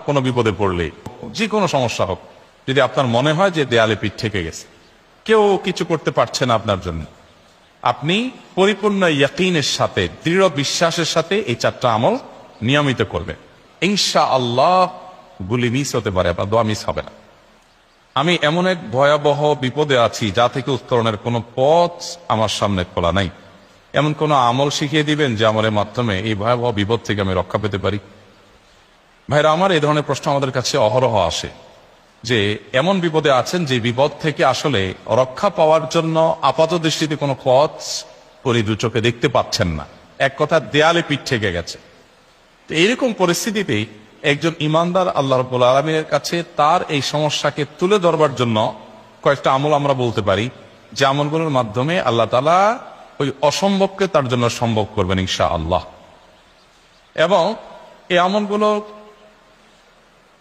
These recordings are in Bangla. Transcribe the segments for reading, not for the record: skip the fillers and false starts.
কোনো বিপদে পড়লে, যে কোনো সমস্যা হোক, যদি আপনার মনে হয় যে দেয়ালে পিঠ ঠেকে গেছে, কেউ কিছু করতে পারছে না আপনার জন্য, আপনি পরিপূর্ণ ইয়াকিনের সাথে, দৃঢ় বিশ্বাসের সাথে এই 4টা আমল নিয়মিত করবেন। ইনশাআল্লাহ গুলি মিস হতে পারে, আপনার দোয়া মিস হবে না। আমি এমন এক ভয়াবহ বিপদে আছি যা থেকে উত্তরণের কোনো পথ আমার সামনে খোলা নাই। এমন কোন আমল শিখিয়ে দিবেন যে আমলের মাধ্যমে এই ভয়াবহ বিপদ থেকে আমি রক্ষা পেতে পারি? ভাইরা আমার, এই ধরনের প্রশ্ন আমাদের কাছে অহরহ আসে যে এমন বিপদে আছেন যে বিপদ থেকে আসলে রক্ষা পাওয়ার জন্য আপাত দৃষ্টিতে কোনো পথ দু চোখে দেখতে পাচ্ছেন না, এক কথা দেয়ালে পিঠ ঠেকে গেছে। তো এইরকম পরিস্থিতিতেই একজন ইমানদার আল্লাহ রাব্বুল আলামিনের কাছে তার এই সমস্যাকে তুলে ধরবার জন্য কয়েকটা আমল আমরা বলতে পারি, যে আমলগুলোর মাধ্যমে আল্লাহ তাআলা ওই অসম্ভবকে তার জন্য সম্ভব করবেন ইনশাআল্লাহ। এবং এই আমলগুলো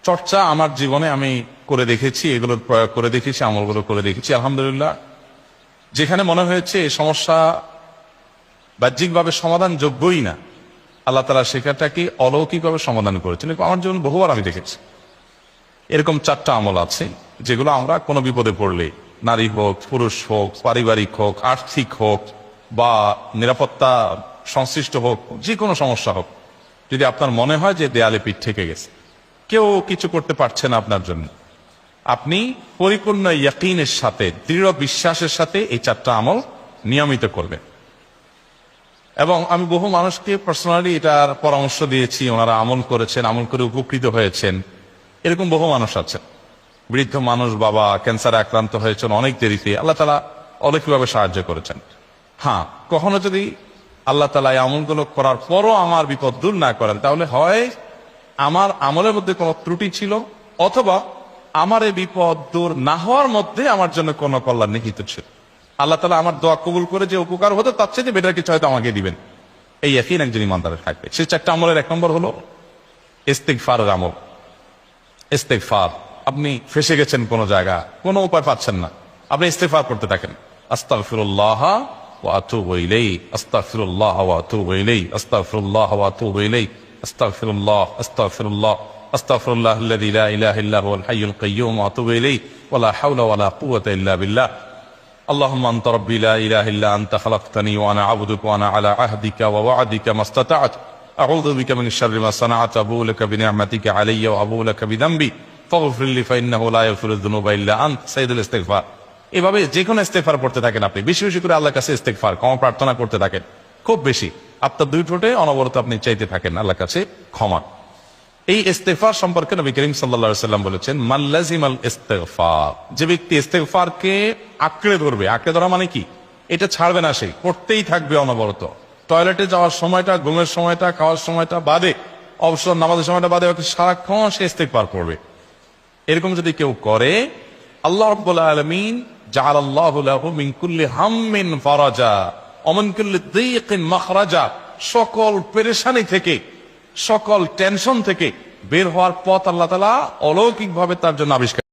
চর্চা আমার জীবনে আমি করে দেখেছি, এগুলোর প্রয়োগ করে দেখেছি, আমলগুলো করে দেখেছি। আলহামদুলিল্লাহ, যেখানে মনে হয়েছে এই সমস্যা বাহ্যিকভাবে সমাধান যোগ্যই না, আল্লাহ তাআলা সেখানটাকে অলৌকিকভাবে সমাধান করেছেন। আমার জীবন বহুবার আমি দেখেছি। এরকম 4টা আমল আছে যেগুলো আমরা কোনো বিপদে পড়লে, নারী হোক, পুরুষ হোক, পারিবারিক হোক, আর্থিক হোক, বা নিরাপত্তা সংশ্লিষ্ট হোক, যে কোনো সমস্যা হোক, যদি আপনার মনে হয় যে দেয়ালে পিঠ ঠেকে গেছে, কেউ কিছু করতে পারছে না আপনার জন্য, আপনি পরিপূর্ণ ইয়াকিনের সাথে, দৃঢ় বিশ্বাসের সাথে এই 4টা আমল নিয়মিত করবেন। এবং আমি বহু মানুষকে পার্সোনালি এটার পরামর্শ দিয়েছি, ওনারা আমল করেছেন, আমল করে উপকৃত হয়েছেন। এরকম বহু মানুষ আছেন, বৃদ্ধ মানুষ, বাবা ক্যান্সারে আক্রান্ত হয়েছেন অনেক দেরিতে, আল্লাহ তাআলা অলৌকিকভাবে সাহায্য করেছেন। হ্যাঁ, কখনো যদি আল্লাহ তাআলা এই আমলগুলো করার পরও আমার বিপদ দূর না করেন, তাহলে হয় আমার আমলের মধ্যে কোনো ত্রুটি ছিল, অথবা আমার এই বিপদ দূর না হওয়ার মধ্যে আমার জন্য কোনো কল্যাণ নিহিত ছিল। আল্লাহ তাআলা আমার দোয়া কবুল করে যে উপকার হতো তার চেয়ে বেটার কিছু হয়তো আমাকে দিবেন, এই ইয়াকিন একজন ইমানদারের থাকবে। সেই 4টা আমলের 1 নম্বর হলো ইস্তিগফারের আমল। ইস্তিগফার, আপনি ফেসে গেছেন কোনো জায়গা, কোনো উপায় পাচ্ছেন না, আপনি ইস্তিগফার করতে থাকেন। আস্তাগফিরুল্লাহ ওয়া আতুবু ইলাইহি, আস্তাগফিরুল্লাহ ওয়া আতুবু ইলাইহি, আস্তাগফিরুল্লাহ ওয়া আতুবু ইলাইহি, আস্তাগফিরুল্লাহ, আস্তাগফিরুল্লাহ, আস্তাগফিরুল্লাহ আল্লাযী লা ইলাহা ইল্লা হুয়াল হাইয়ুল কাইয়্যুম ওয়া আতুবু ইলাইহি ওয়া লা হাওলা ওয়া লা কুওয়াতা ইল্লা বিল্লাহ। اللهم انت ربي لا اله الا انت خلقتني وانا عبدك وانا على عهدك ووعدك ما استطعت اعوذ بك من شر ما صنعت ابوء لك بنعمتك علي وابوء لك بذنبي فاغفر لي فانه لا يغفر الذنوب الا انت سيد الاستغفار। এভাবে যে কোনো ইস্তেগফার পড়তে থাকেন, আপনি বেশি বেশি করে আল্লাহর কাছে ইস্তেগফার, ক্ষমা প্রার্থনা করতে থাকেন, খুব বেশি, আপনার 2 ঠোঁটে অনবরত আপনি চাইতে থাকেন আল্লাহর কাছে ক্ষমা। এই ইস্তেগফার সম্পর্কে নবী করিম সাল্লাল্লাহু আলাইহি ওয়াসাল্লাম বলেছেন, মান লাজিমাল ইস্তেগফার, যে ব্যক্তি ইস্তেগফারকে আঁকড়ে ধরবে, আঁকড়ে ধরা মানে কি, এটা ছাড়বে না, সে করতেই থাকবে অনবরত। টয়লেটে যাওয়ার সময়টা, ঘুমের সময়টা, খাওয়ার সময়টা বাদে, অবসর নামাজের সময়টা বাদে সারাক্ষণ সে ইস্তেগফার করবে। এরকম যদি কেউ করে, আল্লাহ রাব্বুল আলামিন জাআলাল্লাহু লাহু মিন কুল্লি হাম্মিন ফারাজা ওয়া মিন কুল্লি দীকিন মাখরাজা, সকল পেরেশানি থেকে, সকল টেনশন থেকে বের হওয়ার পথ আল্লাহ তাআলা অলৌকিকভাবে তার জন্য আবিষ্কার